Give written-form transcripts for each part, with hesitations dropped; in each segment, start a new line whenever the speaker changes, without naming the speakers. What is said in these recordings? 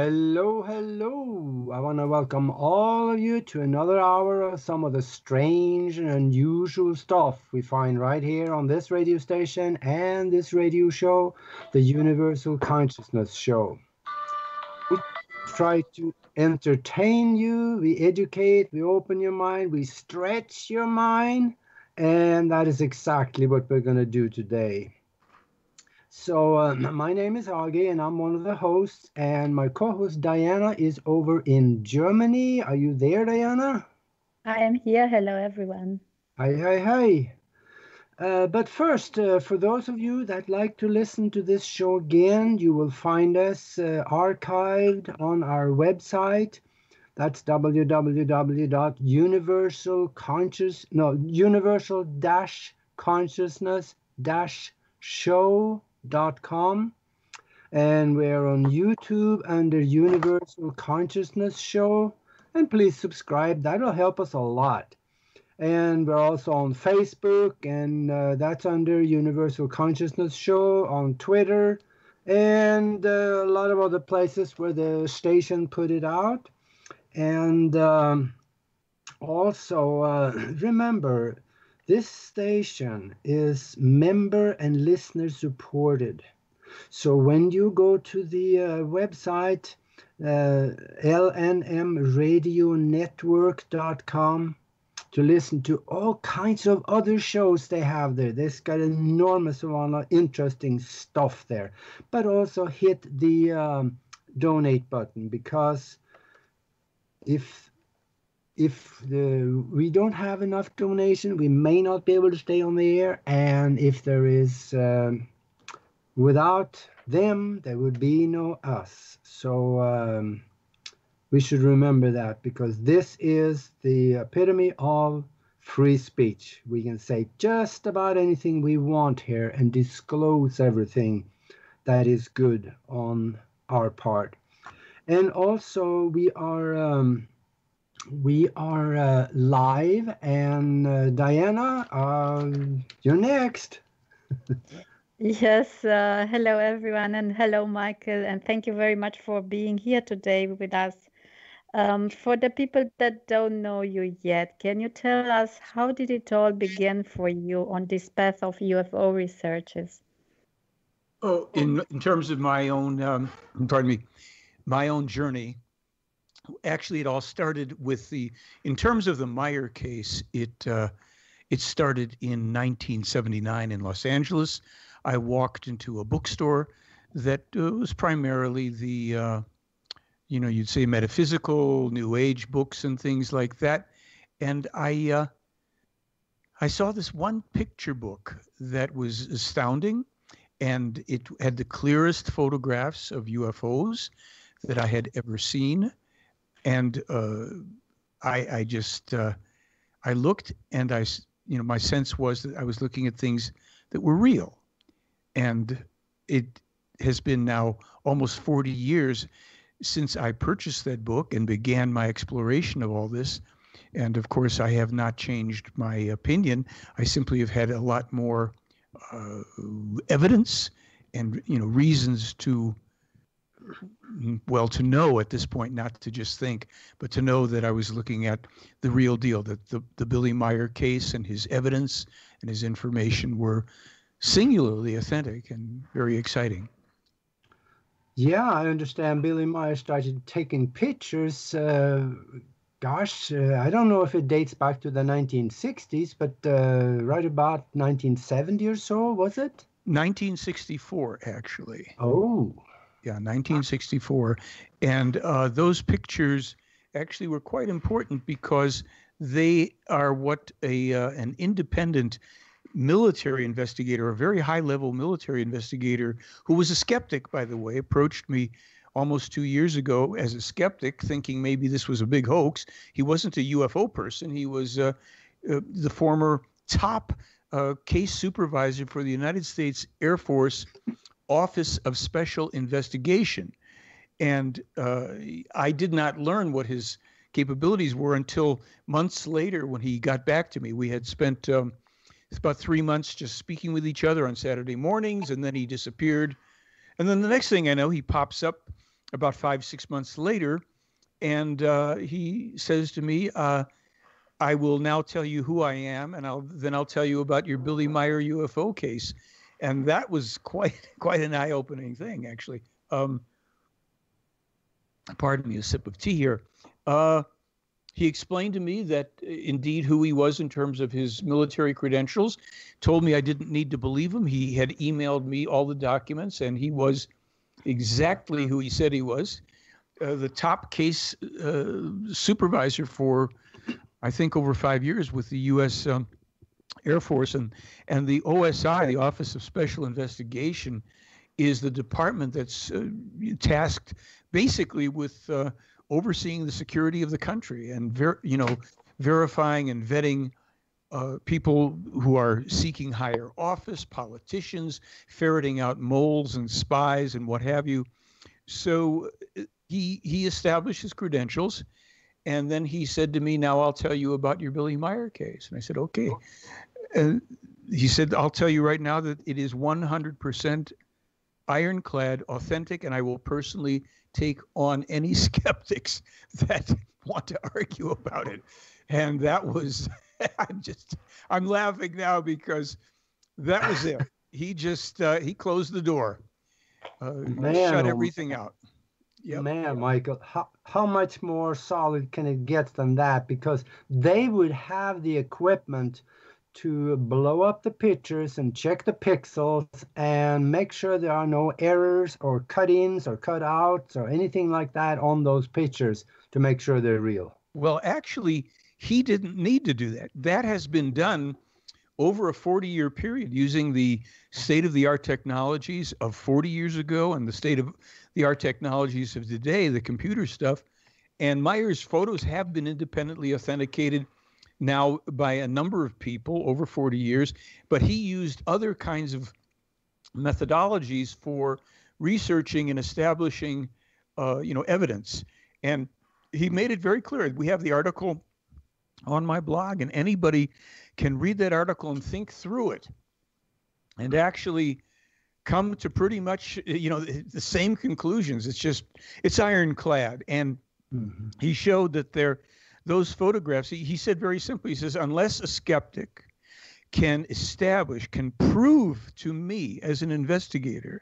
Hello, hello. I want to welcome all of you to another hour of some of the strange and unusual stuff we find right here on this radio station and this radio show, the Universal Consciousness Show. We try to entertain you, we educate, we open your mind, we stretch your mind, and that is exactly what we're going to do today. So my name is Aage, and I'm one of the hosts, and my co-host Diana is over in Germany. Are you there, Diana?
I am here. Hello, everyone.
Hi, hi, hi. But first, for those of you that like to listen to this show again, you will find us archived on our website. That's universal-consciousness-show.com, and we're on YouTube under Universal Consciousness Show, and please subscribe. That'll help us a lot. And we're also on Facebook, and that's under Universal Consciousness Show, on Twitter, and a lot of other places where the station put it out. And also remember, this station is member and listener supported. So when you go to the website, LNMRadioNetwork.com, to listen to all kinds of other shows they have there. They've got an enormous amount of interesting stuff there. But also hit the donate button, because if we don't have enough donation, we may not be able to stay on the air. And if there is, without them, there would be no us. So we should remember that, because this is the epitome of free speech. We can say just about anything we want here and disclose everything that is good on our part. And also we are live, and Diana, you're next.
Yes, hello everyone, and hello Michael, and thank you very much for being here today with us. For the people that don't know you yet, can you tell us, how did it all begin for you on this path of UFO researches?
Oh, in terms of my own, my own journey, actually it all started with in terms of the Mayer case, it started in 1979 in Los Angeles. I walked into a bookstore that was primarily the you'd say metaphysical, New Age books and things like that. And I saw this one picture book that was astounding, and it had the clearest photographs of UFOs that I had ever seen. And I looked, and my sense was that I was looking at things that were real. And it has been now almost 40 years since I purchased that book and began my exploration of all this. And of course, I have not changed my opinion. I simply have had a lot more evidence and reasons to know at this point, not to just think, but to know that I was looking at the real deal, that the Billi Mayer case and his evidence and his information were singularly authentic and very exciting.
Yeah, I understand Billi Mayer started taking pictures. I don't know if it dates back to the 1960s, but right about 1970 or so, was it?
1964, actually.
Oh.
Yeah, 1964. And those pictures actually were quite important, because they are what an independent military investigator, a very high-level military investigator, who was a skeptic, by the way, approached me almost 2 years ago as a skeptic, thinking maybe this was a big hoax. He wasn't a UFO person. He was the former top case supervisor for the United States Air Force Office of Special Investigation. And I did not learn what his capabilities were until months later, when he got back to me. We had spent about 3 months just speaking with each other on Saturday mornings, and then he disappeared. And then the next thing I know, he pops up about 5-6 months later, and he says to me, I will now tell you who I am, and I'll tell you about your Billi Mayer UFO case. And that was quite an eye-opening thing, actually. Pardon me, a sip of tea here. He explained to me that indeed who he was in terms of his military credentials, told me I didn't need to believe him. He had emailed me all the documents, and he was exactly who he said he was. The top case supervisor for, I think, over 5 years with the U.S. Air Force, and the OSI, the Office of Special Investigation, is the department that's tasked basically with overseeing the security of the country and verifying and vetting people who are seeking higher office, politicians, ferreting out moles and spies and what have you. So he established his credentials. And then he said to me, now I'll tell you about your Billi Mayer case. And I said, okay. And he said, I'll tell you right now that it is 100% ironclad, authentic, and I will personally take on any skeptics that want to argue about it. And that was, I'm laughing now because that was it. He just, he closed the door, shut everything out. Yep.
Man, Michael, how much more solid can it get than that? Because they would have the equipment to blow up the pictures and check the pixels and make sure there are no errors or cut-ins or cut-outs or anything like that on those pictures to make sure they're real.
Well, actually, he didn't need to do that. That has been done over a 40-year period using the state-of-the-art technologies of 40 years ago and the state-of-the-art technologies of today, the computer stuff. And Mayer's photos have been independently authenticated now by a number of people over 40 years, but he used other kinds of methodologies for researching and establishing, evidence. And he made it very clear. We have the article on my blog, and anybody can read that article and think through it and actually come to pretty much, the same conclusions. It's ironclad. And he showed that those photographs, he said very simply, he says, unless a skeptic can prove to me as an investigator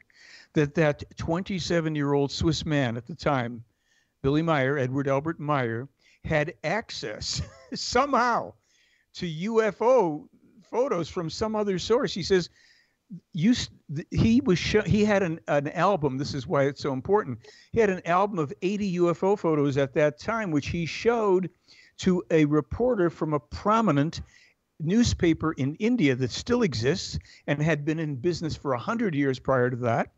that 27-year-old Swiss man at the time, Billi Mayer, Edward Albert Mayer, had access somehow to UFO photos from some other source. He says, he had an album. This is why it's so important. He had an album of 80 UFO photos at that time, which he showed to a reporter from a prominent newspaper in India that still exists and had been in business for 100 years prior to that.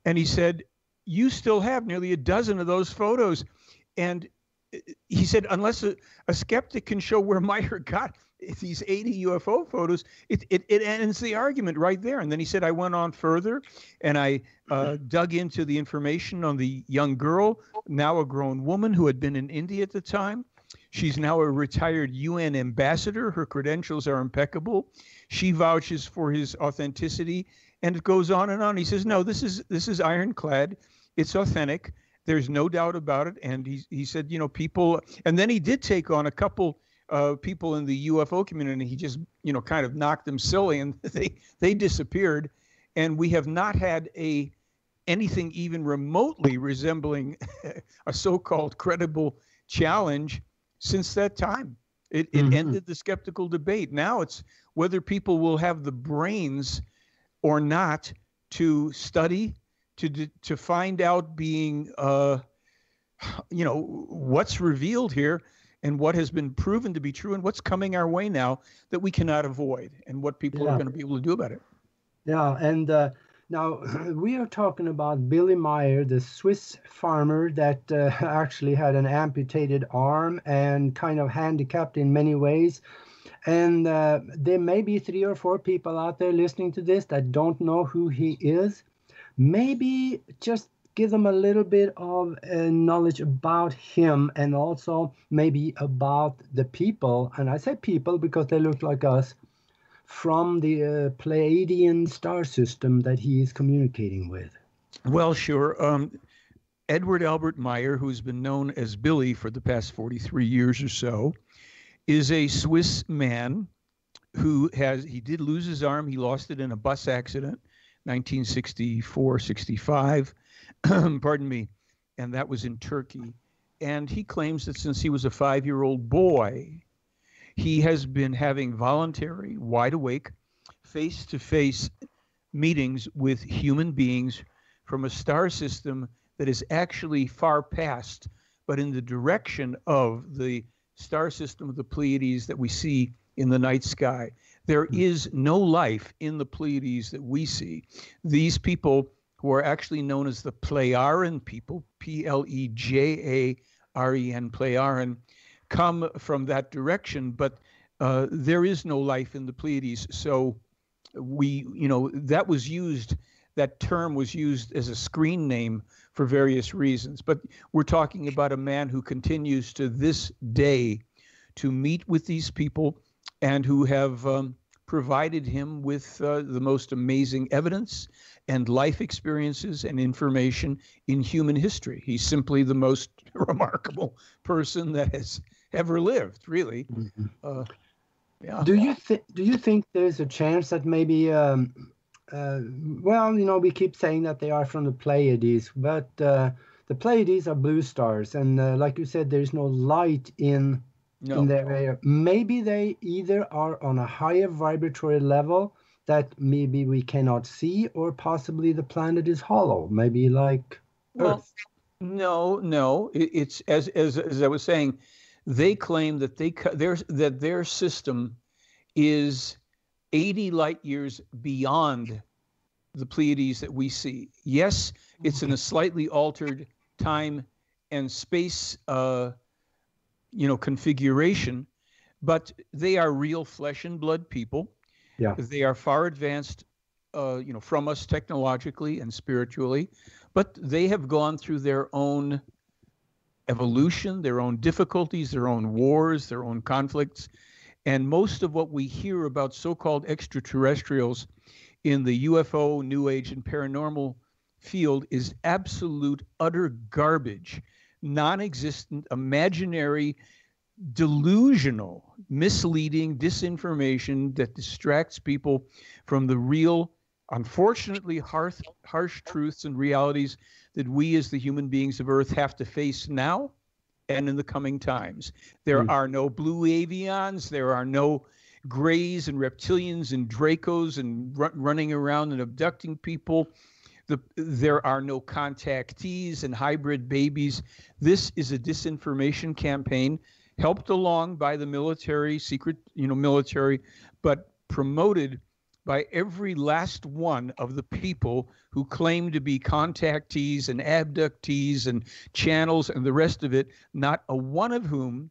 And he said, you still have nearly a dozen of those photos. And he said, unless a skeptic can show where Mayer got these 80 UFO photos, it ends the argument right there. And then he said, I went on further and I dug into the information on the young girl, now a grown woman who had been in India at the time. She's now a retired UN ambassador. Her credentials are impeccable. She vouches for his authenticity, and it goes on and on. He says, no, this is ironclad. It's authentic. There's no doubt about it. And he said, people, and then he did take on a couple people in the UFO community. He just, kind of knocked them silly, and they disappeared. And we have not had anything even remotely resembling a so-called credible challenge since that time. It ended the skeptical debate. Now it's whether people will have the brains or not to study, to find out being, what's revealed here and what has been proven to be true and what's coming our way now that we cannot avoid, and what people are going to be able to do about it.
Yeah, and now we are talking about Billi Mayer, the Swiss farmer that actually had an amputated arm and kind of handicapped in many ways. And there may be 3 or 4 people out there listening to this that don't know who he is. Maybe just give them a little bit of knowledge about him, and also maybe about the people. And I say people because they look like us, from the Pleiadian star system that he is communicating with.
Well, sure. Edward Albert Mayer, who's been known as Billy for the past 43 years or so, is a Swiss man who he did lose his arm. He lost it in a bus accident, 1964, 65, pardon me, and that was in Turkey. And he claims that since he was a 5-year-old boy, he has been having voluntary, wide awake, face-to-face meetings with human beings from a star system that is actually far past, but in the direction of the star system of the Pleiades that we see in the night sky. There is no life in the Pleiades that we see. These people, who are actually known as the Plejaren people, Plejaaren, Plejaren, come from that direction, but there is no life in the Pleiades. So that term was used as a screen name for various reasons. But we're talking about a man who continues to this day to meet with these people and who have provided him with the most amazing evidence and life experiences and information in human history. He's simply the most remarkable person that has ever lived, really.
Mm-hmm.
Yeah.
Do you think there's a chance that maybe, we keep saying that they are from the Pleiades, but the Pleiades are blue stars, and like you said, there's no light in their area. Maybe they either are on a higher vibratory level that maybe we cannot see, or possibly the planet is hollow, maybe like Earth.
No. It's as I was saying, they claim that their system is 80 light years beyond the Pleiades that we see. Yes, it's in a slightly altered time and space configuration, but they are real flesh and blood people.
Yeah.
They are far advanced from us technologically and spiritually, but they have gone through their own evolution, their own difficulties, their own wars, their own conflicts. And most of what we hear about so-called extraterrestrials in the UFO, New Age, and paranormal field is absolute, utter garbage, non-existent, imaginary, delusional, misleading disinformation that distracts people from the real, unfortunately, harsh truths and realities that we as the human beings of Earth have to face now and in the coming times. There are no blue avians. There are no grays and reptilians and Dracos and running around and abducting people. There are no contactees and hybrid babies. This is a disinformation campaign helped along by the military, secret, military, but promoted by every last one of the people who claim to be contactees and abductees and channels and the rest of it, not a one of whom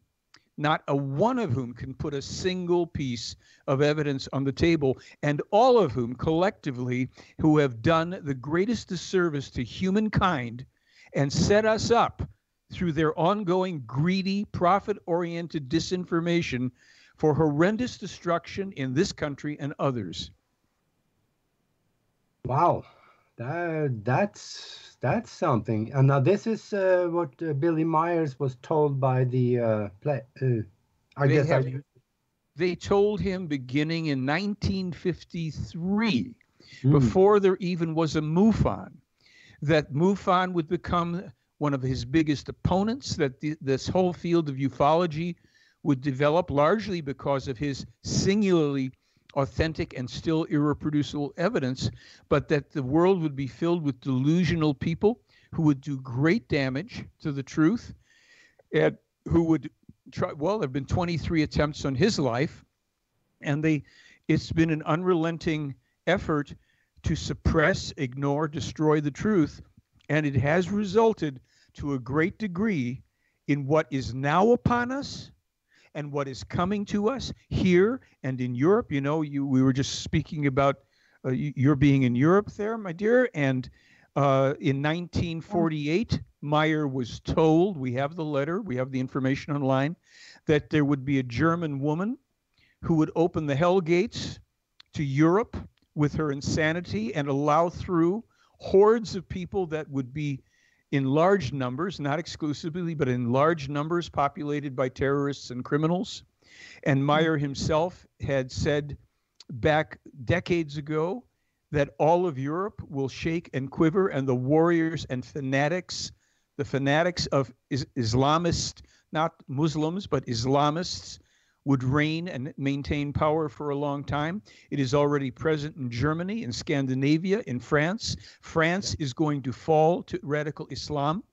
can put a single piece of evidence on the table, and all of whom collectively who have done the greatest disservice to humankind and set us up through their ongoing greedy, profit-oriented disinformation for horrendous destruction in this country and others.
Wow, that's something. And now this is what Billi Mayer was told by the
They told him beginning in 1953, before there even was a MUFON, that MUFON would become one of his biggest opponents, that this whole field of ufology would develop largely because of his singularly authentic and still irreproducible evidence, but that the world would be filled with delusional people who would do great damage to the truth, and who would try. Well, there have been 23 attempts on his life, and it's been an unrelenting effort to suppress, ignore, destroy the truth, and it has resulted to a great degree in what is now upon us and what is coming to us here and in Europe. We were just speaking about your being in Europe there, my dear. And in 1948, Mayer was told, we have the letter, we have the information online, that there would be a German woman who would open the hell gates to Europe with her insanity and allow through hordes of people that would be in large numbers, not exclusively, but in large numbers populated by terrorists and criminals. And Mayer himself had said back decades ago that all of Europe will shake and quiver, and the warriors and fanatics, the fanatics of Islamists, not Muslims, but Islamists, would reign and maintain power for a long time. It is already present in Germany, in Scandinavia, in France. France is going to fall to radical Islam.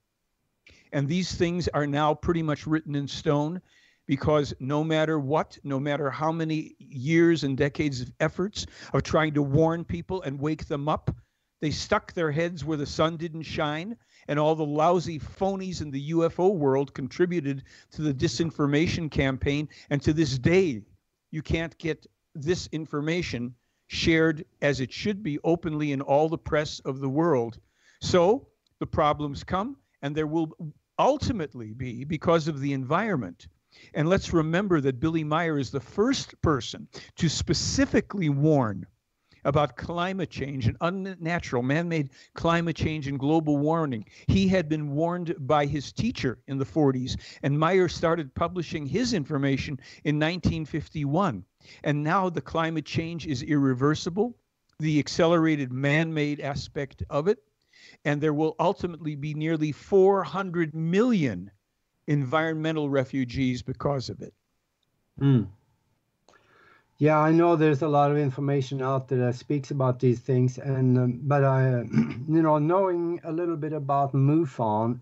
And these things are now pretty much written in stone, because no matter what, no matter how many years and decades of efforts of trying to warn people and wake them up, they stuck their heads where the sun didn't shine, and all the lousy phonies in the UFO world contributed to the disinformation campaign. And to this day, you can't get this information shared as it should be openly in all the press of the world. So the problems come, and there will ultimately be because of the environment. And let's remember that Billi Mayer is the first person to specifically warn about climate change and unnatural man-made climate change and global warming. He had been warned by his teacher in the 40s, and Mayer started publishing his information in 1951. And now the climate change is irreversible, the accelerated man-made aspect of it, and there will ultimately be nearly 400 million environmental refugees because of it.
Yeah, I know there's a lot of information out there that speaks about these things, and but I, knowing a little bit about MUFON,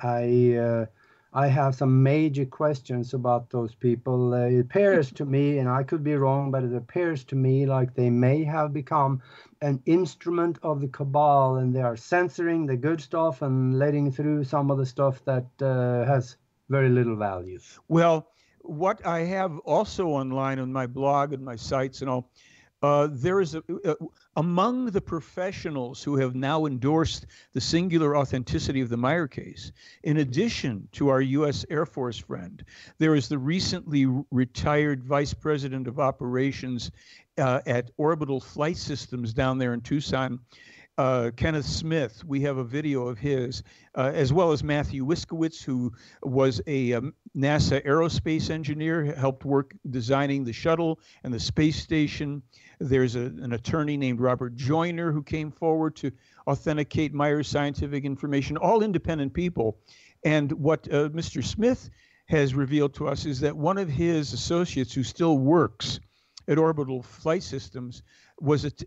I have some major questions about those people. It appears to me, and I could be wrong, but it appears to me like they may have become an instrument of the cabal, and they are censoring the good stuff and letting through some of the stuff that has very little value.
Well, what I have also online on my blog and my sites and all, there is among the professionals who have now endorsed the singular authenticity of the Mayer case, in addition to our U.S. Air Force friend, there is the recently retired Vice President of Operations at Orbital Flight Systems down there in Tucson, Kenneth Smith. We have a video of his, as well as Matthew Wiskowitz, who was a NASA aerospace engineer, helped work designing the shuttle and the space station. There's an attorney named Robert Joyner who came forward to authenticate Mayer's scientific information, all independent people. And what Mr. Smith has revealed to us is that one of his associates who still works at Orbital Flight Systems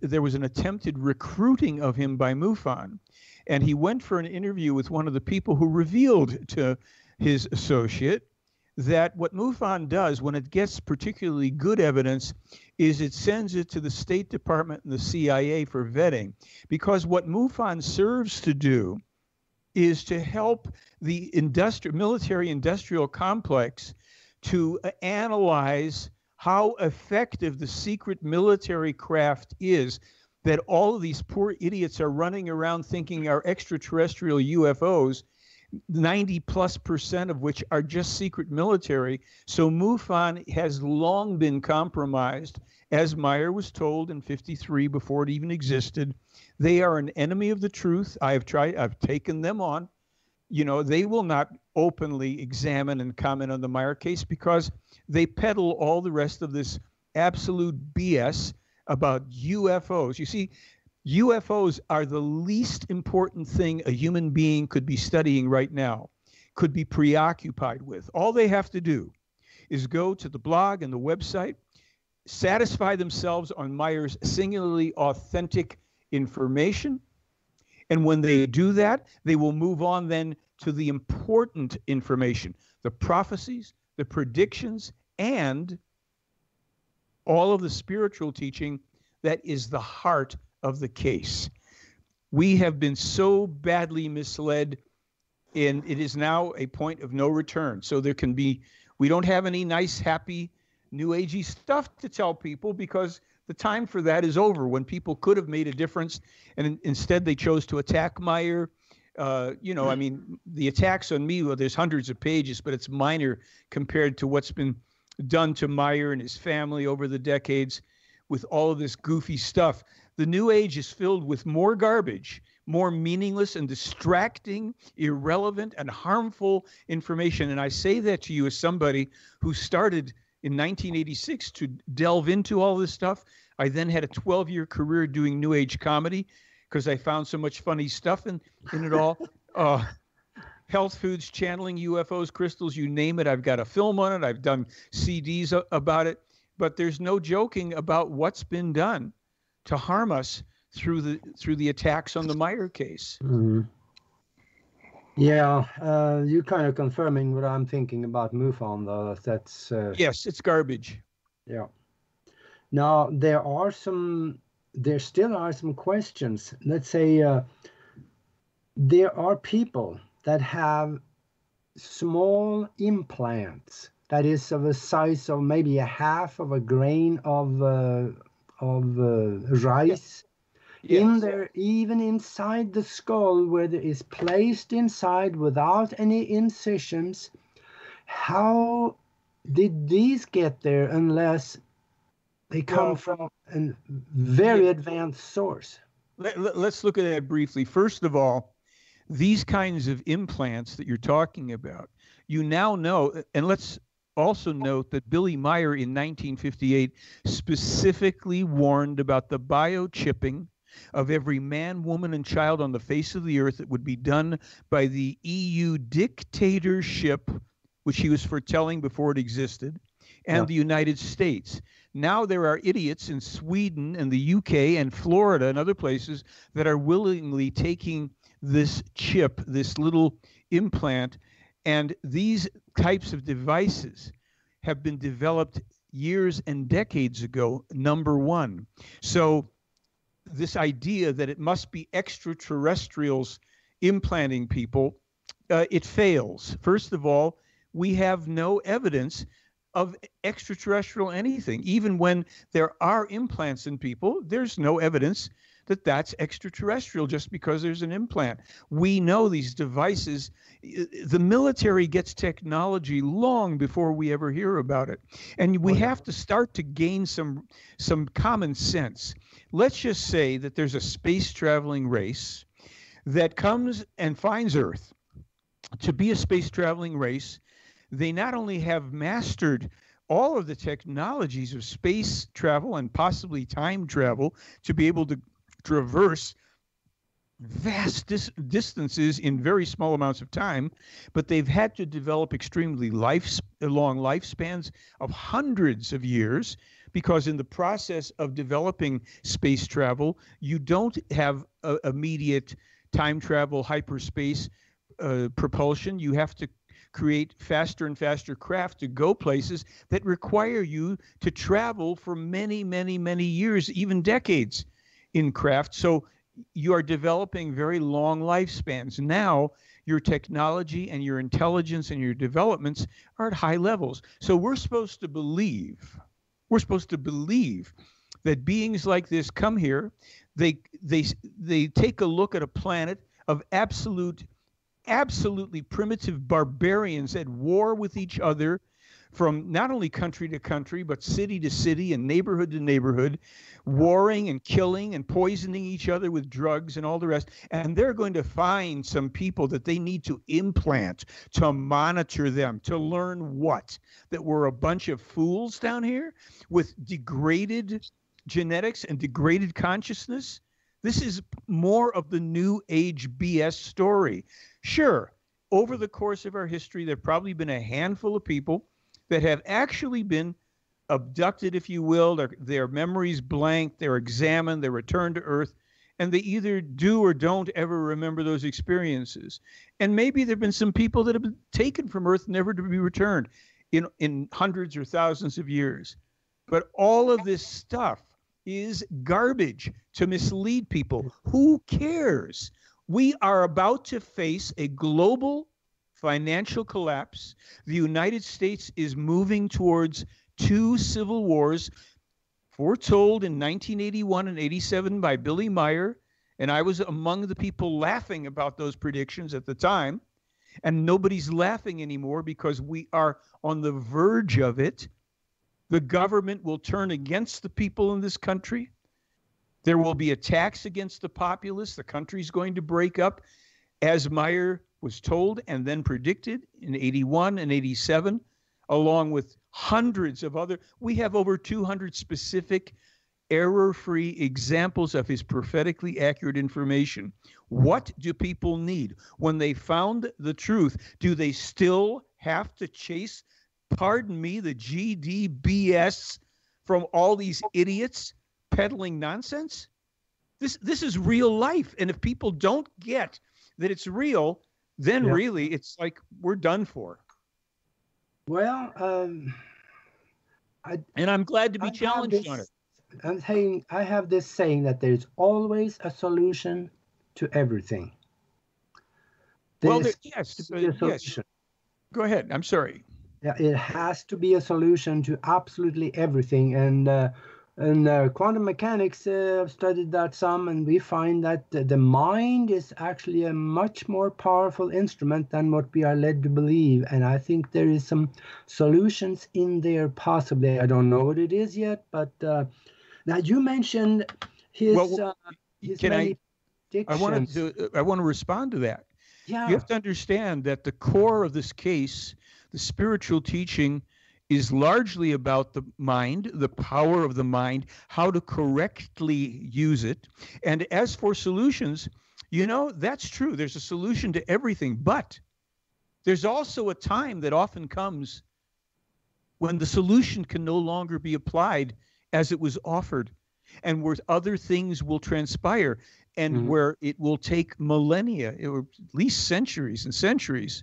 there was an attempted recruiting of him by MUFON, and he went for an interview with one of the people who revealed to his associate that what MUFON does when it gets particularly good evidence is it sends it to the State Department and the CIA for vetting, because what MUFON serves to do is to help the military-industrial complex to analyze how effective the secret military craft is that all of these poor idiots are running around thinking are extraterrestrial UFOs, 90+% of which are just secret military. So MUFON has long been compromised, as Mayer was told in '53 before it even existed. They are an enemy of the truth. I've taken them on. They will not openly examine and comment on the Mayer case because they peddle all the rest of this absolute BS about UFOs. You see, UFOs are the least important thing a human being could be studying right now, could be preoccupied with. All they have to do is go to the blog and the website, satisfy themselves on Mayer's singularly authentic information, and when they do that, they will move on then to the important information, the prophecies, the predictions, and all of the spiritual teaching that is the heart of the case. We have been so badly misled, and it is now a point of no return. So we don't have any nice, happy, new agey stuff to tell people because the time for that is over, when people could have made a difference, and instead they chose to attack Mayer. The attacks on me, well, there's hundreds of pages, but it's minor compared to what's been done to Mayer and his family over the decades with all of this goofy stuff. The New Age is filled with more garbage, more meaningless and distracting, irrelevant, and harmful information. And I say that to you as somebody who started in 1986 to delve into all this stuff. I then had a 12-year career doing New Age comedy because I found so much funny stuff in it all. Health foods, channeling, UFOs, crystals, you name it. I've got a film on it. I've done CDs about it. But there's no joking about what's been done to harm us through the attacks on the Mayer case.
Mm-hmm. Yeah, you're kind of confirming what I'm thinking about MUFON, though. That's
yes, it's garbage.
Yeah. Now there still are some questions. Let's say there are people that have small implants that is of a size of maybe a half of a grain of rice.
Yes.
In there, even inside the skull, where it is placed inside without any incisions. How did these get there unless they come from a very advanced source?
Let's look at that briefly. First of all, these kinds of implants that you're talking about, you now know, and let's also note that Billi Mayer in 1958 specifically warned about the biochipping of every man, woman, and child on the face of the earth that would be done by the EU dictatorship, which he was foretelling before it existed, and the United States. Now there are idiots in Sweden and the UK and Florida and other places that are willingly taking this chip, this little implant, and these types of devices have been developed years and decades ago, number one. So this idea that it must be extraterrestrials implanting people, it fails. First of all, we have no evidence of extraterrestrial anything. Even when there are implants in people, there's no evidence that that's extraterrestrial just because there's an implant. We know these devices, the military gets technology long before we ever hear about it. And we have to start to gain some common sense. Let's just say that there's a space traveling race that comes and finds Earth. To be a space traveling race, they not only have mastered all of the technologies of space travel and possibly time travel to be able to traverse vast distances in very small amounts of time, but they've had to develop extremely long lifespans of hundreds of years, because in the process of developing space travel, you don't have immediate time travel, hyperspace propulsion. You have to create faster and faster craft to go places that require you to travel for many, many, many years, even decades in craft. So you are developing very long lifespans. Now your technology and your intelligence and your developments are at high levels. So we're supposed to believe that beings like this come here, they take a look at a planet of absolutely primitive barbarians at war with each other, from not only country to country, but city to city and neighborhood to neighborhood, warring and killing and poisoning each other with drugs and all the rest. And they're going to find some people that they need to implant to monitor them, to learn what? That we're a bunch of fools down here with degraded genetics and degraded consciousness? This is more of the New Age BS story. Sure, over the course of our history, there have probably been a handful of people that have actually been abducted, if you will. Their memories blank, they're examined, they're returned to Earth, and they either do or don't ever remember those experiences. And maybe there have been some people that have been taken from Earth, never to be returned in hundreds or thousands of years. But all of this stuff is garbage to mislead people. Who cares? We are about to face a global financial collapse. The United States is moving towards 2 civil wars, foretold in 1981 and 87 by Billi Mayer. And I was among the people laughing about those predictions at the time. And nobody's laughing anymore because we are on the verge of it. The government will turn against the people in this country. There will be attacks against the populace. The country's going to break up, as Mayer was told and then predicted in 81 and 87, along with hundreds of other. We have over 200 specific error-free examples of his prophetically accurate information. What do people need? When they found the truth, do they still have to chase, pardon me, the GDBS from all these idiots peddling nonsense? This is real life. And if people don't get that it's real, then really it's like we're done for.
Well,
and I'm glad to be challenged on it.
I'm saying, I have this saying that there's always a solution to everything.
Yes. Go ahead. I'm sorry.
Yeah, it has to be a solution to absolutely everything. And quantum mechanics, I've studied that some, and we find that the mind is actually a much more powerful instrument than what we are led to believe. And I think there is some solutions in there, possibly. I don't know what it is yet, but now you mentioned his many predictions.
I want to respond to that.
Yeah.
You have to understand that the core of this case, the spiritual teaching, is largely about the mind, the power of the mind, how to correctly use it. And as for solutions, that's true. There's a solution to everything, but there's also a time that often comes when the solution can no longer be applied as it was offered, and where other things will transpire, and where it will take millennia, or at least centuries and centuries,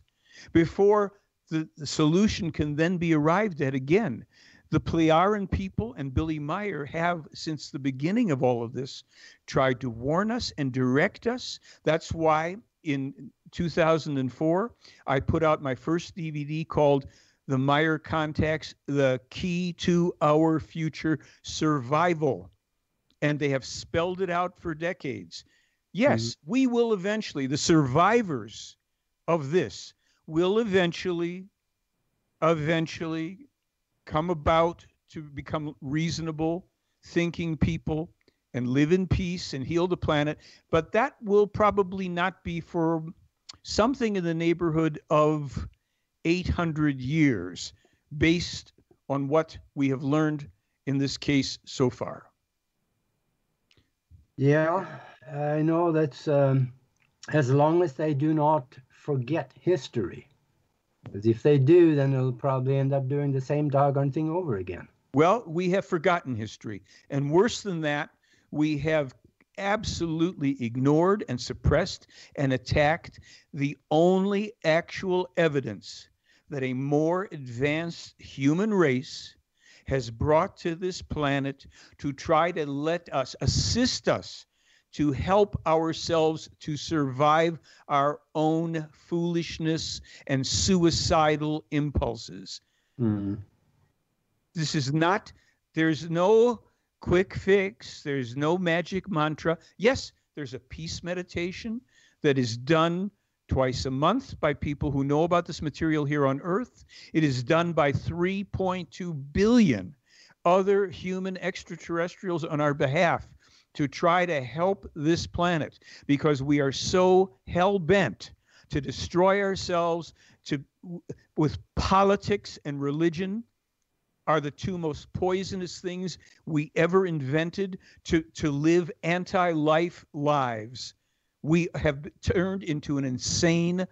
before the solution can then be arrived at again. The Plejaran people and Billi Mayer have, since the beginning of all of this, tried to warn us and direct us. That's why in 2004, I put out my first DVD called The Mayer Contacts, The Key to Our Future Survival. And they have spelled it out for decades. Yes, we will eventually, the survivors of this will eventually come about to become reasonable, thinking people and live in peace and heal the planet. But that will probably not be for something in the neighborhood of 800 years, based on what we have learned in this case so far.
Yeah, I know that's as long as they do not forget history. Because if they do, then they'll probably end up doing the same doggone thing over again.
Well, we have forgotten history. And worse than that, we have absolutely ignored and suppressed and attacked the only actual evidence that a more advanced human race has brought to this planet to try to let us, assist us, to help ourselves to survive our own foolishness and suicidal impulses. This is not, there's no quick fix, there's no magic mantra. Yes, there's a peace meditation that is done twice a month by people who know about this material here on Earth. It is done by 3.2 billion other human extraterrestrials on our behalf to try to help this planet, because we are so hell-bent to destroy ourselves, with politics and religion are the two most poisonous things we ever invented to live anti-life lives. We have turned into an insane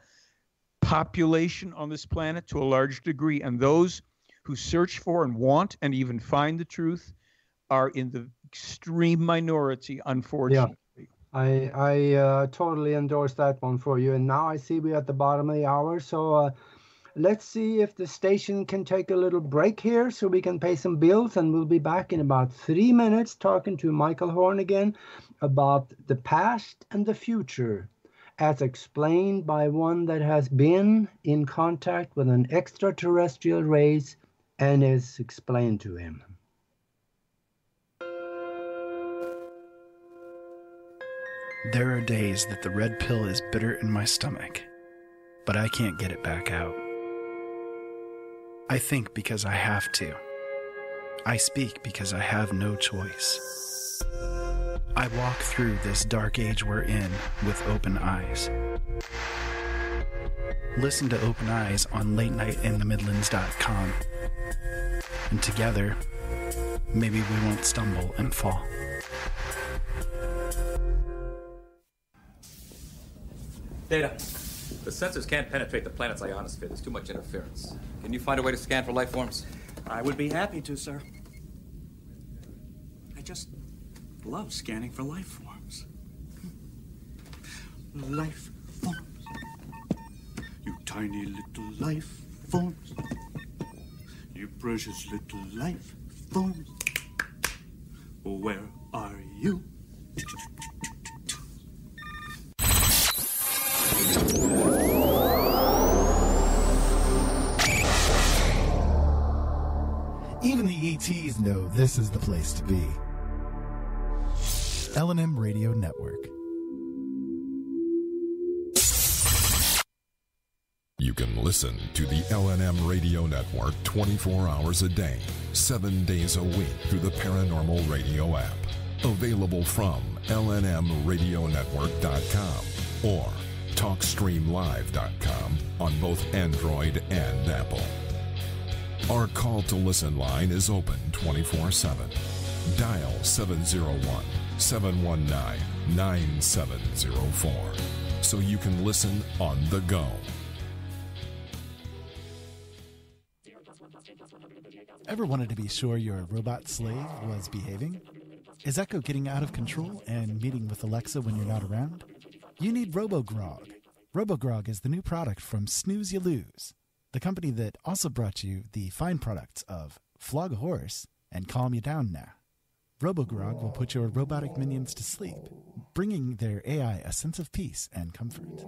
population on this planet to a large degree, and those who search for and want and even find the truth are in the extreme minority, unfortunately.
Yeah, I totally endorse that one for you. And now I see we're at the bottom of the hour, so let's see if the station can take a little break here so we can pay some bills, and we'll be back in about 3 minutes talking to Michael Horn again about the past and the future as explained by one that has been in contact with an extraterrestrial race and is explained to him.
There are days that the red pill is bitter in my stomach, but I can't get it back out. I think because I have to. I speak because I have no choice. I walk through this dark age we're in with open eyes. Listen to Open Eyes on latenightinthemidlands.com. And together, maybe we won't stumble and fall.
Data. The sensors can't penetrate the planet's ionosphere. There's too much interference. Can you find a way to scan for life forms?
I would be happy to, sir. I just love scanning for life forms. Life forms. You tiny little life forms. You precious little life forms. Where are you?
Even the ETs know this is the place to be. LNM Radio Network.
You can listen to the LNM Radio Network 24 hours a day, 7 days a week through the Paranormal Radio app. Available from lnmradionetwork.com or talkstreamlive.com on both Android and Apple. Our call to listen line is open 24/7. Dial 701-719-9704 so you can listen on the go.
Ever wanted to be sure your robot slave was behaving? Is Echo getting out of control and meeting with Alexa when you're not around? You need RoboGrog. RoboGrog is the new product from Snooze You Lose, the company that also brought you the fine products of Flog a Horse and Calm You Down Now. RoboGrog will put your robotic minions to sleep, bringing their AI a sense of peace and comfort.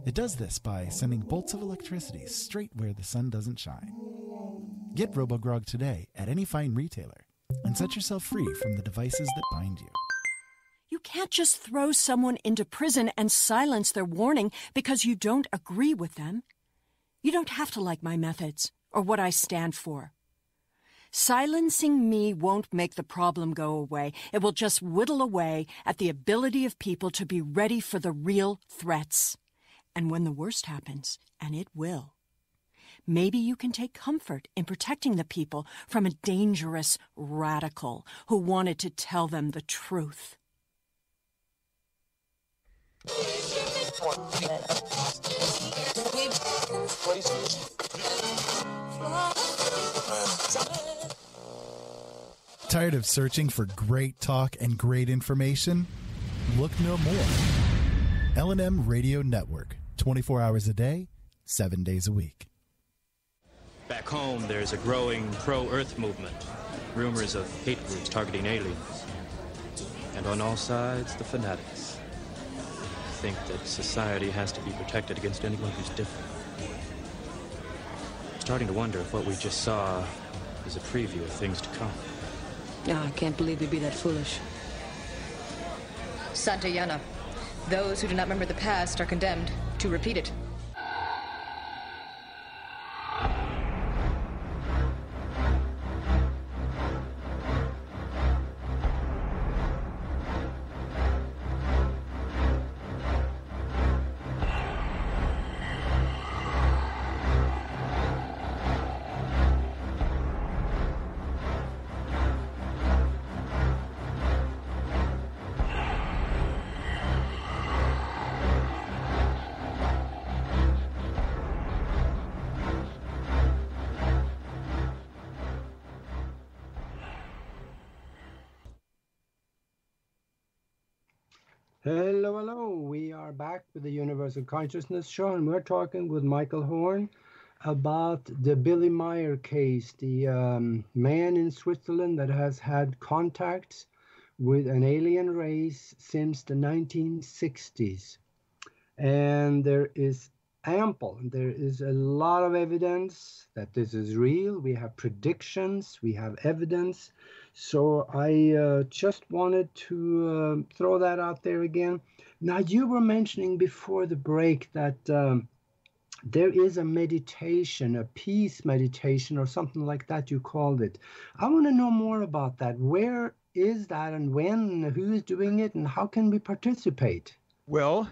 It does this by sending bolts of electricity straight where the sun doesn't shine. Get RoboGrog today at any fine retailer and set yourself free from the devices that bind you.
You can't just throw someone into prison and silence their warning because you don't agree with them. You don't have to like my methods or what I stand for. Silencing me won't make the problem go away. It will just whittle away at the ability of people to be ready for the real threats. And when the worst happens, and it will, maybe you can take comfort in protecting the people from a dangerous radical who wanted to tell them the truth.
Tired of searching for great talk and great information? Look no more. LNM Radio Network, 24 hours a day, 7 days a week.
Back home, there's a growing pro-Earth movement. Rumors of hate groups targeting aliens. And on all sides, the fanatics. Think that society has to be protected against anyone who's different. I'm starting to wonder if what we just saw is a preview of things to come.
I can't believe they'd be that foolish.
Santayana. Those who do not remember the past are condemned to repeat it.
Hello, hello. We are back with the Universal Consciousness Show, and we're talking with Michael Horn about the Billi Mayer case, the man in Switzerland that has had contacts with an alien race since the 1960s. And there is a lot of evidence that this is real. We have predictions, we have evidence. So I just wanted to throw that out there again. Now, you were mentioning before the break that there is a meditation, a peace meditation or something like that you called it. I want to know more about that. Where is that and when? Who is doing it and how can we participate?
Well,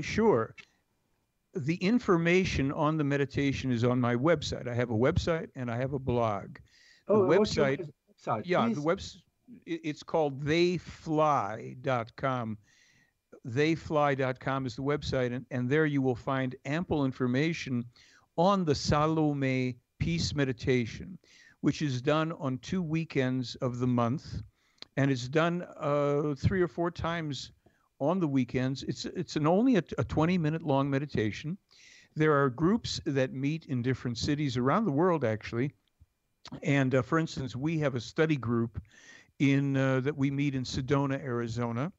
sure. The information on the meditation is on my website. I have a website and I have a blog. The website, yeah, please. It's called theyfly.com. Theyfly.com is the website, and there you will find ample information on the Salome Peace Meditation, which is done on 2 weekends of the month, and it's done 3 or 4 times on the weekends. It's only a 20-minute long meditation. There are groups that meet in different cities around the world, actually. And for instance, we have a study group that we meet in Sedona, Arizona,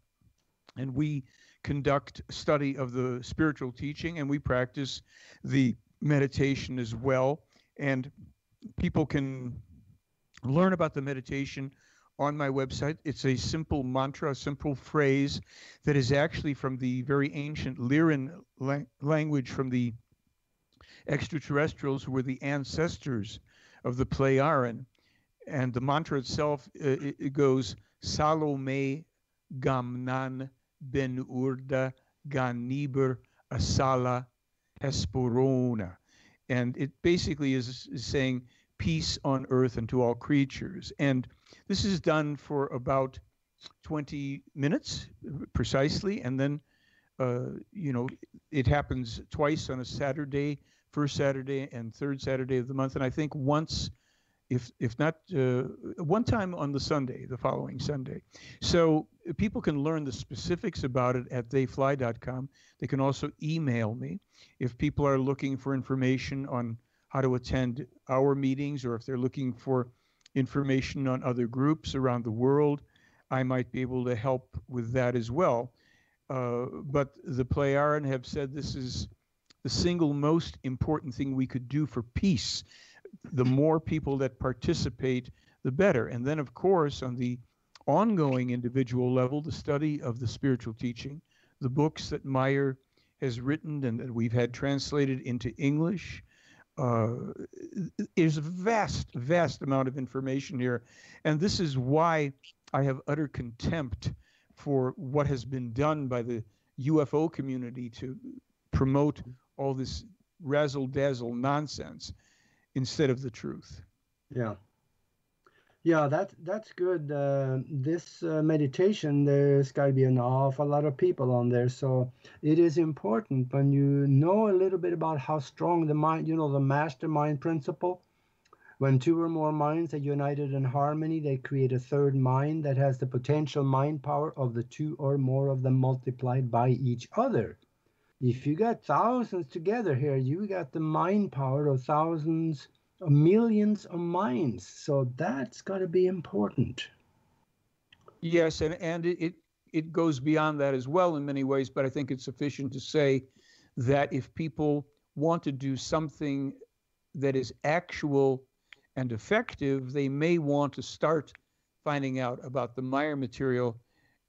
and we conduct study of the spiritual teaching, and we practice the meditation as well. And people can learn about the meditation on my website. It's a simple mantra, a simple phrase that is actually from the very ancient Lyran language from the extraterrestrials who were the ancestors of the Pleiaren. And the mantra itself, it goes, Salome Gamnan Ben Urda Ganiber Asala Hesporona. And it basically is saying peace on earth and to all creatures. And this is done for about 20 minutes precisely. And then, it happens twice on a Saturday, first Saturday and third Saturday of the month. And I think once, if not one time on the Sunday, the following Sunday. So people can learn the specifics about it at theyfly.com. They can also email me if people are looking for information on how to attend our meetings, or if they're looking for information on other groups around the world. I might be able to help with that as well. But the Pleiaren have said this is the single most important thing we could do for peace. The more people that participate, the better. And then, of course, on the ongoing individual level, the study of the spiritual teaching, the books that Mayer has written and that we've had translated into English. There's a vast amount of information here. And this is why I have utter contempt for what has been done by the UFO community to promote all this razzle-dazzle nonsense instead of the truth.
Yeah, that's good. This meditation, there's got to be an awful lot of people on there. So it is important when you know a little bit about how strong the mind, the mastermind principle. When 2 or more minds are united in harmony, they create a third mind that has the potential mind power of the 2 or more of them multiplied by each other. If you got thousands together here, you got the mind power of thousands, of millions of minds. So that's got to be important.
Yes, and it goes beyond that as well in many ways, but I think it's sufficient to say that if people want to do something that is actual and effective, they may want to start finding out about the Mayer material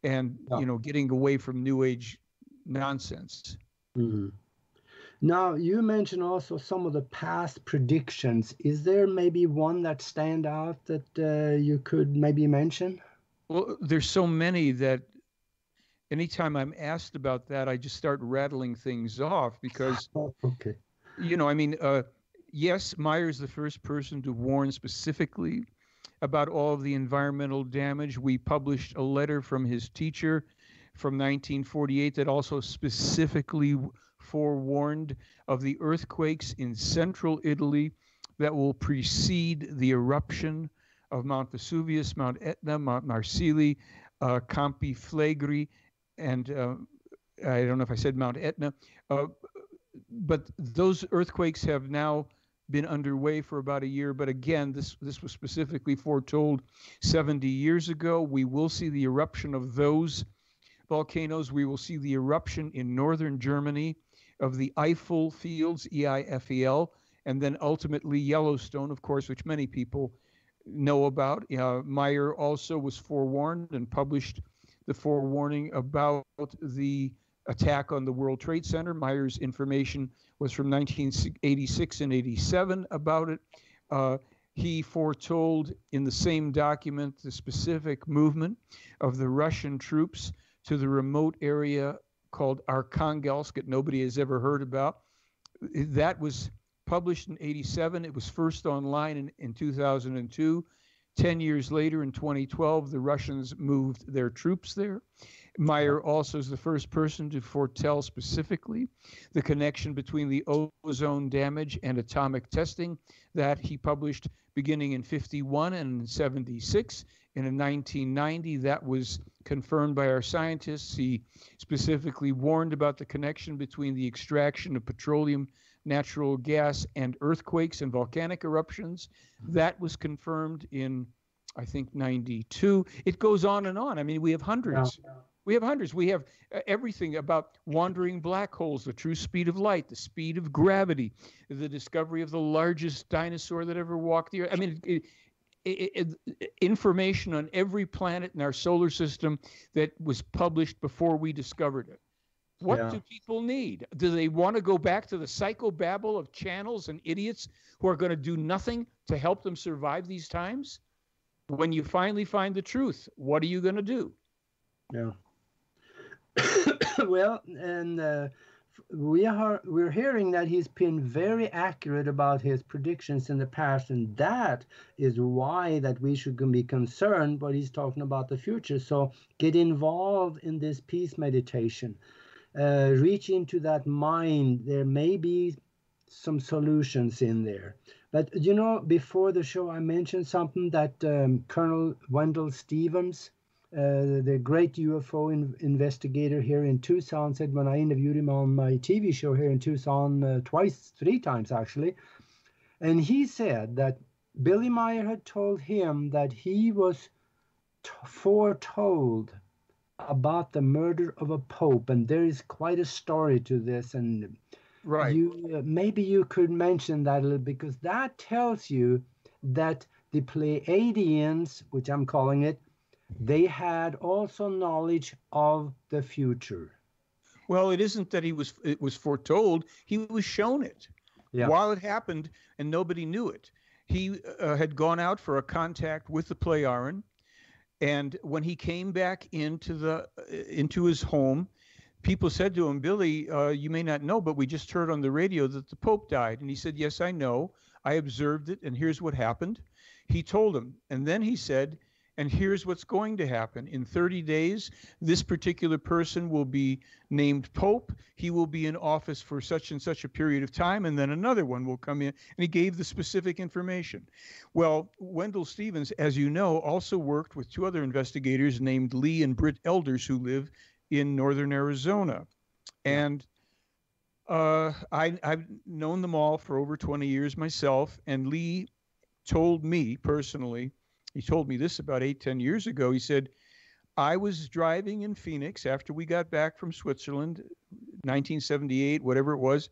and, getting away from New Age nonsense.
Mm-hmm. Now, you mentioned also some of the past predictions. Is there maybe one that stand out that you could maybe mention?
Well, there's so many that anytime I'm asked about that, I just start rattling things off because,
okay.
Yes, Mayer's the first person to warn specifically about all of the environmental damage. We published a letter from his teacher from 1948 that also specifically forewarned of the earthquakes in central Italy that will precede the eruption of Mount Vesuvius, Mount Etna, Mount Marsili, Campi Flegrei, and I don't know if I said Mount Etna, but those earthquakes have now been underway for about a year. But again, this was specifically foretold 70 years ago. We will see the eruption of those volcanoes. We will see the eruption in northern Germany of the Eifel fields, EIFEL, and then ultimately Yellowstone, of course, which many people know about. Mayer also was forewarned and published the forewarning about the attack on the World Trade Center. Meyer's information was from 1986 and 87 about it. He foretold in the same document the specific movement of the Russian troops to the remote area called Arkhangelsk that nobody has ever heard about. That was published in 87. It was first online in 2002. 10 years later, in 2012, the Russians moved their troops there. Meyer also is the first person to foretell specifically the connection between the ozone damage and atomic testing that he published beginning in 51 and in 76. And in 1990, that was confirmed by our scientists. He specifically warned about the connection between the extraction of petroleum, natural gas, and earthquakes and volcanic eruptions. That was confirmed in, I think, 92. It goes on and on. I mean, we have hundreds. Yeah. We have hundreds. We have everything about wandering black holes, the true speed of light, the speed of gravity, the discovery of the largest dinosaur that ever walked the earth. I mean, information on every planet in our solar system that was published before we discovered it. What do people need? Do they want to go back to the psychobabble of channels and idiots who are going to do nothing to help them survive these times? When you finally find the truth, what are you going to do?
Yeah. Well, and we're hearing that he's been very accurate about his predictions in the past, and that is why that we should be concerned. But he's talking about the future, so get involved in this peace meditation. Reach into that mind. There may be some solutions in there. But you know, before the show, I mentioned something that Colonel Wendell Stevens, the great UFO investigator here in Tucson, said when I interviewed him on my TV show here in Tucson three times actually. And he said that Billi Mayer had told him that he was foretold about the murder of a pope, and there is quite a story to this. And
right,
maybe you could mention that a little, because that tells you that the Pleiadians, which I'm calling it, they had also knowledge of the future.
Well, it isn't that it was foretold. He was shown it while it happened, and nobody knew it. He had gone out for a contact with the Pleiaren, and when he came back into his home, people said to him, "Billy, you may not know, but we just heard on the radio that the Pope died." And he said, "Yes, I know. I observed it, and here's what happened." He told them, and then he said, "And here's what's going to happen. In 30 days, this particular person will be named Pope. He will be in office for such and such a period of time, and then another one will come in." And he gave the specific information. Well, Wendell Stevens, as you know, also worked with two other investigators named Lee and Britt Elders, who live in northern Arizona. And I've known them all for over 20 years myself. And Lee told me personally, he told me this about 8-10 years ago. He said, "I was driving in Phoenix after we got back from Switzerland, 1978, whatever it was."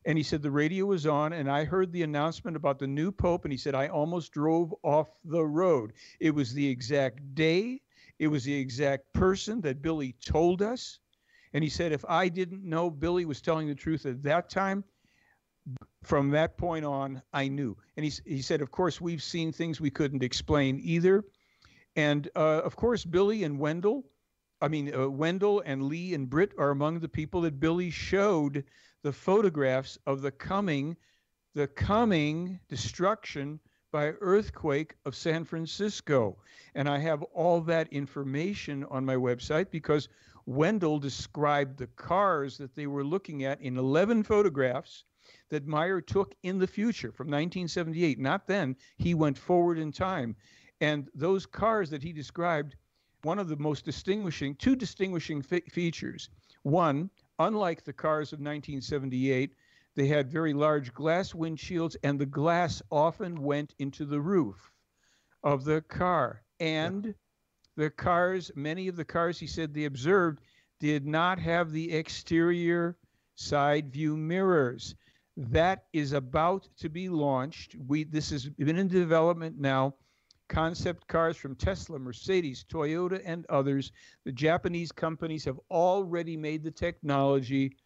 And he said, "The radio was on and I heard the announcement about the new Pope." And he said, "I almost drove off the road." It was the exact day. It was the exact person that Billy told us. And he said, if I didn't know Billy was telling the truth at that time, from that point on, I knew. And he said, of course, we've seen things we couldn't explain either. And of course, Wendell and Lee and Britt are among the people that Billy showed the photographs of the coming destruction by earthquake of San Francisco. And I have all that information on my website because Wendell described the cars that they were looking at in 11 photographs that Meyer took in the future from 1978. Not then, he went forward in time. And those cars that he described, one of the most two distinguishing features. One, unlike the cars of 1978, they had very large glass windshields, and the glass often went into the roof of the car. And the cars, many of the cars he said they observed, did not have the exterior side view mirrors. That is about to be launched. This has been in development now concept cars from Tesla, Mercedes, Toyota, and others. The Japanese companies have already made the technology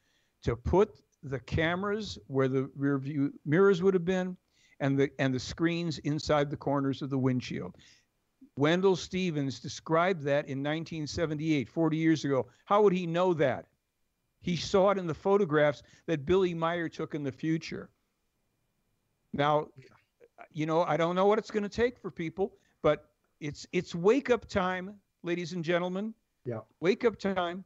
to put the cameras where the rear view mirrors would have been, and the screens inside the corners of the windshield. Wendell Stevens described that in 1978, 40 years ago. How would he know that? He saw it in the photographs that Billi Mayer took in the future. Now, you know, I don't know what it's going to take for people, but it's wake up time, ladies and gentlemen.
Yeah.
Wake up time.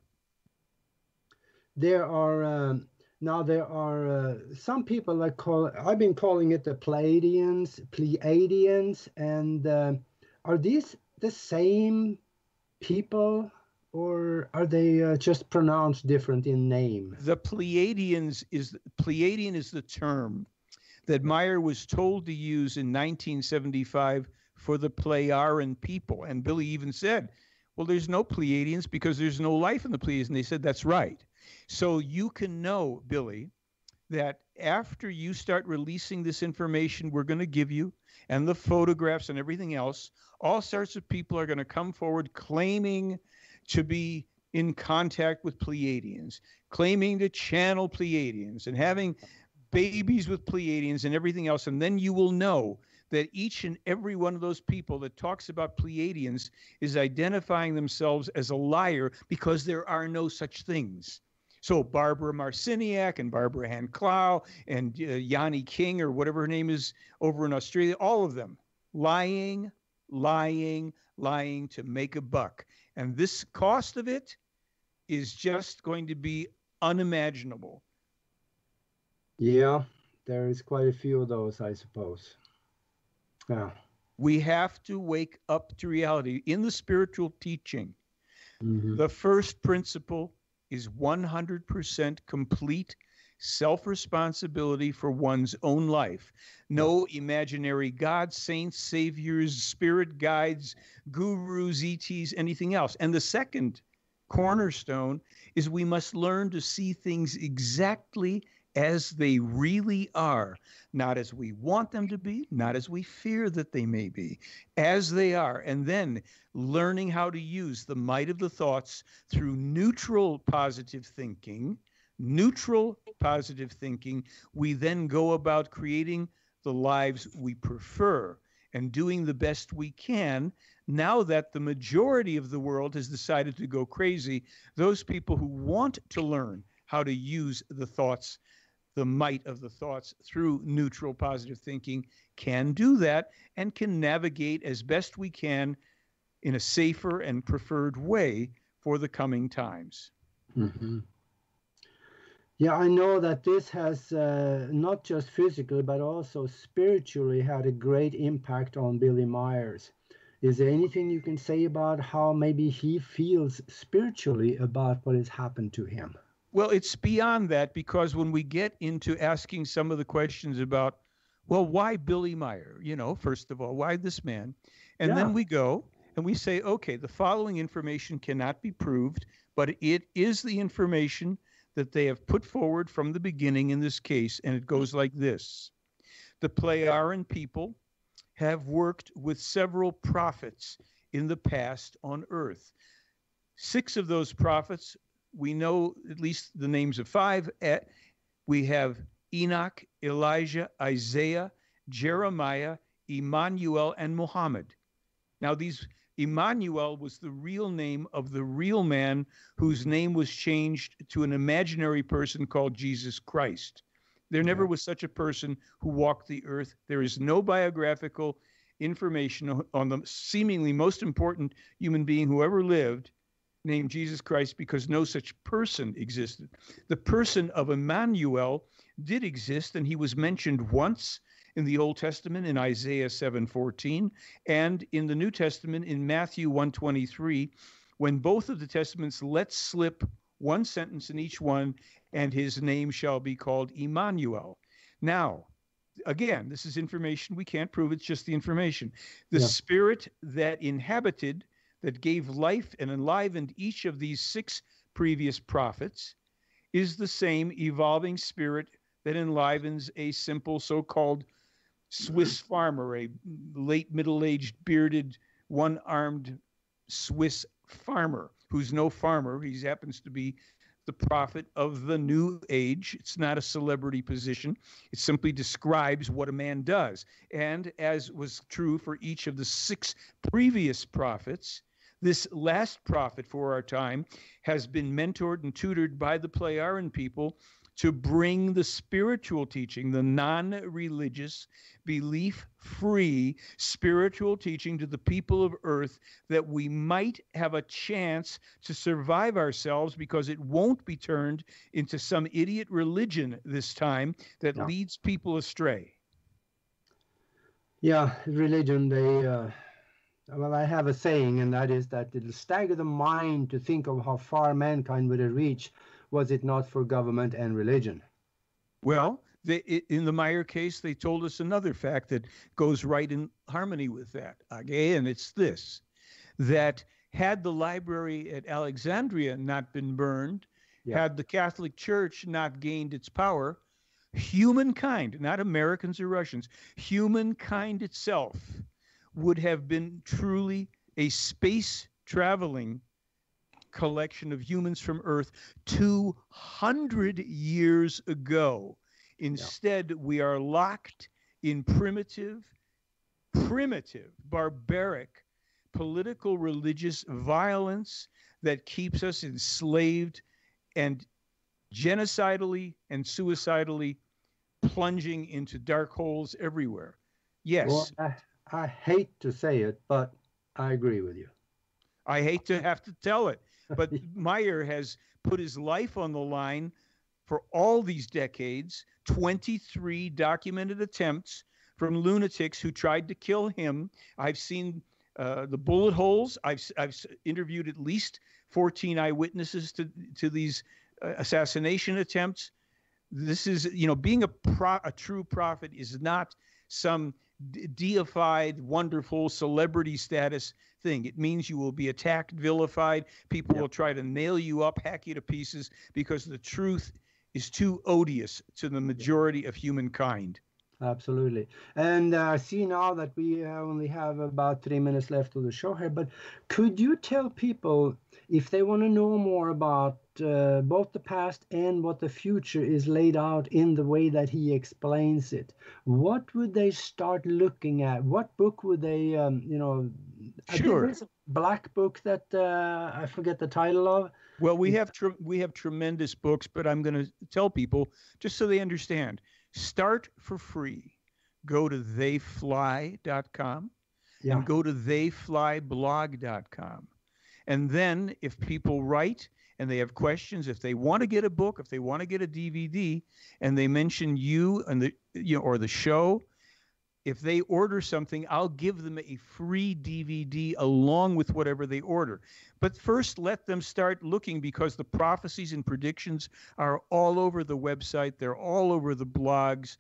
There are now there are some people that I've been calling it the Pleiadians, and are these the same people, or are they just pronounced different in name?
The Pleiadian is the term that Mayer was told to use in 1975 for the Pleiadian people. And Billi even said, well, there's no Pleiadians because there's no life in the Pleiades. And they said, that's right. So you can know, Billi, that after you start releasing this information we're going to give you, and the photographs and everything else, all sorts of people are going to come forward claiming to be in contact with Pleiadians, claiming to channel Pleiadians, and having babies with Pleiadians and everything else. And then you will know that each and every one of those people that talks about Pleiadians is identifying themselves as a liar, because there are no such things. So Barbara Marciniak and Barbara Hand-Clow and Yanni King, or whatever her name is over in Australia, all of them lying to make a buck. And this cost of it is just going to be unimaginable.
Yeah, there is quite a few of those, I suppose. Yeah.
We have to wake up to reality. In the spiritual teaching,
Mm-hmm.
the first principle is 100% complete self-responsibility for one's own life. No imaginary gods, saints, saviors, spirit guides, gurus, ETs, anything else. And the second cornerstone is we must learn to see things exactly as they really are, not as we want them to be, not as we fear that they may be, as they are. And then learning how to use the might of the thoughts through neutral positive thinking, we then go about creating the lives we prefer and doing the best we can. Now that the majority of the world has decided to go crazy, those people who want to learn how to use the thoughts, the might of the thoughts through neutral positive thinking, can do that and can navigate as best we can in a safer and preferred way for the coming times.
Mm-hmm. Yeah, I know that this has not just physically, but also spiritually had a great impact on Billi Myers. Is there anything you can say about how maybe he feels spiritually about what has happened to him?
Well, it's beyond that, because when we get into asking some of the questions about, well, why Billi Mayer? You know, first of all, why this man? And then we go and we say, okay, the following information cannot be proved, but it is the information that they have put forward from the beginning in this case. And it goes like this. The Pleiadian people have worked with several prophets in the past on earth. 6 of those prophets, we know at least the names of 5. We have Enoch, Elijah, Isaiah, Jeremiah, Emmanuel, and Muhammad. Now, Emmanuel was the real name of the real man whose name was changed to an imaginary person called Jesus Christ. There never was such a person who walked the earth. There is no biographical information on the seemingly most important human being who ever lived named Jesus Christ, because no such person existed. The person of Emmanuel did exist, and he was mentioned once in the Old Testament in Isaiah 7:14, and in the New Testament in Matthew 1:23, when both of the testaments let slip one sentence in each one, and his name shall be called Emmanuel. Now, again, this is information we can't prove, it's just the information. The spirit that inhabited, that gave life and enlivened each of these 6 previous prophets, is the same evolving spirit that enlivens a simple so-called Swiss farmer, a late middle-aged, bearded, one-armed Swiss farmer who's no farmer. He happens to be the prophet of the new age. It's not a celebrity position. It simply describes what a man does. And as was true for each of the 6 previous prophets, this last prophet for our time has been mentored and tutored by the Playaran people to bring the spiritual teaching, the non-religious, belief-free spiritual teaching to the people of Earth, that we might have a chance to survive ourselves, because it won't be turned into some idiot religion this time that leads people astray.
Yeah, religion, well, I have a saying, and that is that it'll stagger the mind to think of how far mankind would have reached was it not for government and religion.
Well, in the Mayer case, they told us another fact that goes right in harmony with that, Aage, and it's this, that had the library at Alexandria not been burned, had the Catholic Church not gained its power, humankind, not Americans or Russians, humankind itself would have been truly a space-traveling collection of humans from Earth 200 years ago. Instead, we are locked in primitive, barbaric, political, religious violence that keeps us enslaved and genocidally and suicidally plunging into dark holes everywhere. Yes.
Well, I hate to say it, but I agree with you.
I hate to have to tell it, but Mayer has put his life on the line for all these decades, 23 documented attempts from lunatics who tried to kill him. I've seen the bullet holes. I've interviewed at least 14 eyewitnesses to these assassination attempts. This is, being a true prophet is not some deified, wonderful celebrity status thing. It means you will be attacked, vilified. People will try to nail you up, hack you to pieces, because the truth is too odious to the majority of humankind.
Absolutely. And I see now that we only have about 3 minutes left of the show here, but could you tell people, if they want to know more about both the past and what the future is laid out in the way that he explains it, what would they start looking at? What book would they,
Sure.
There's a black book that I forget the title of.
Well, we have tremendous books, but I'm going to tell people, just so they understand, start for free. Go to theyfly.com and go to theyflyblog.com. And then if people write and they have questions, if they want to get a book, if they want to get a DVD, and they mention you and or the show, if they order something, I'll give them a free DVD along with whatever they order. But first, let them start looking, because the prophecies and predictions are all over the website. They're all over the blogs.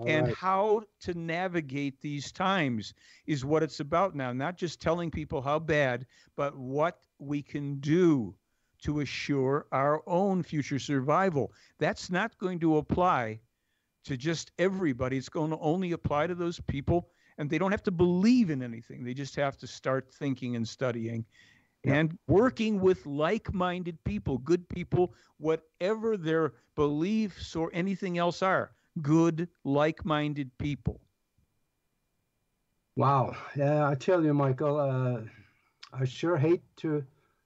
And how to navigate these times is what it's about now. Not just telling people how bad, but what we can do to assure our own future survival. That's not going to apply to just everybody. It's going to only apply to those people, and they don't have to believe in anything. They just have to start thinking and studying and working with like-minded people, good people, whatever their beliefs or anything else are, good, like-minded people.
Wow. Yeah, I tell you, Michael, I sure hate to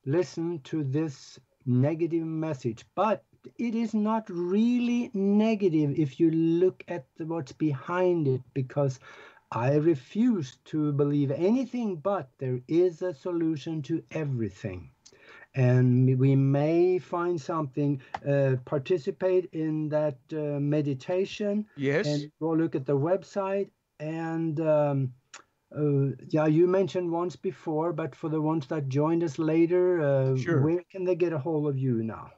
listen to this negative message, but it is not really negative if you look at what's behind it, because I refuse to believe anything but there is a solution to everything. And we may find something, participate in that meditation.
Yes.
And go look at the website. And you mentioned once before, but for the ones that joined us later,
sure.
Where can they get a hold of you now?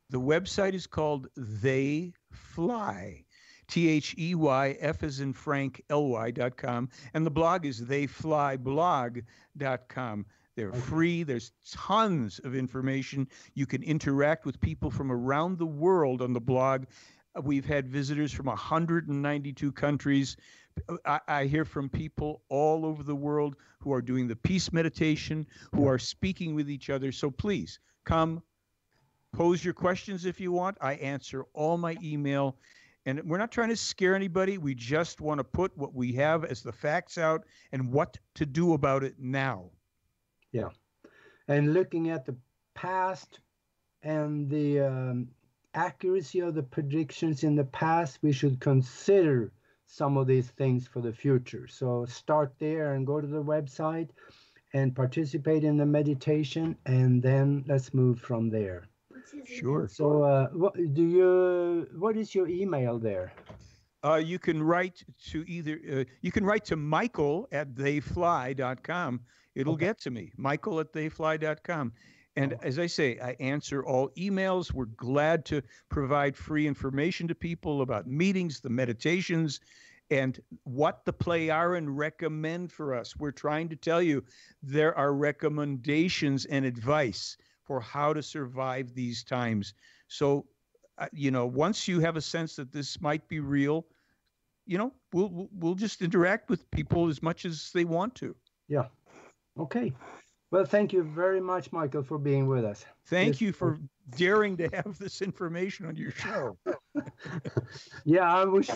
The website is called They Fly, THEY, F as in Frank, LY.com. And the blog is theyflyblog.com. They're free. There's tons of information. You can interact with people from around the world on the blog. We've had visitors from 192 countries. I hear from people all over the world who are doing the peace meditation, who are speaking with each other. So please come, pose your questions if you want. I answer all my email. And we're not trying to scare anybody. We just want to put what we have as the facts out and what to do about it now.
Yeah. And looking at the past and the accuracy of the predictions in the past, we should consider some of these things for the future. So start there and go to the website and participate in the meditation, and then let's move from there.
Sure.
So what is your email there?
You can write to you can write to Michael@theyfly.com. It'll get to me, Michael@theyfly.com. And as I say, I answer all emails. We're glad to provide free information to people about meetings, the meditations, and what the Plejaren recommend for us. We're trying to tell you there are recommendations and advice for how to survive these times. So, once you have a sense that this might be real, we'll just interact with people as much as they want to.
Yeah. Okay. Well, thank you very much, Michael, for being with us.
Thank you for daring to have this information on your show.
Yeah, I wish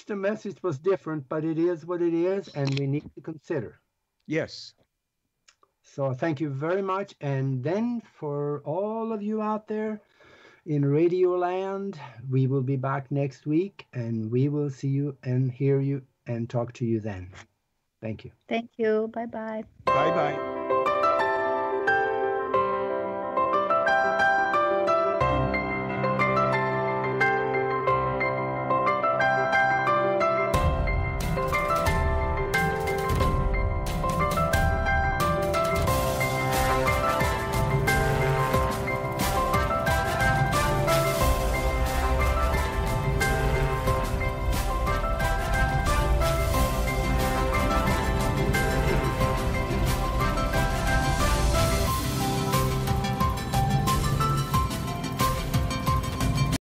the message was different, but it is what it is, and we need to consider.
Yes.
So thank you very much. And then for all of you out there in Radio Land, we will be back next week, and we will see you and hear you and talk to you then. Thank you.
Thank you. Bye-bye.
Bye-bye.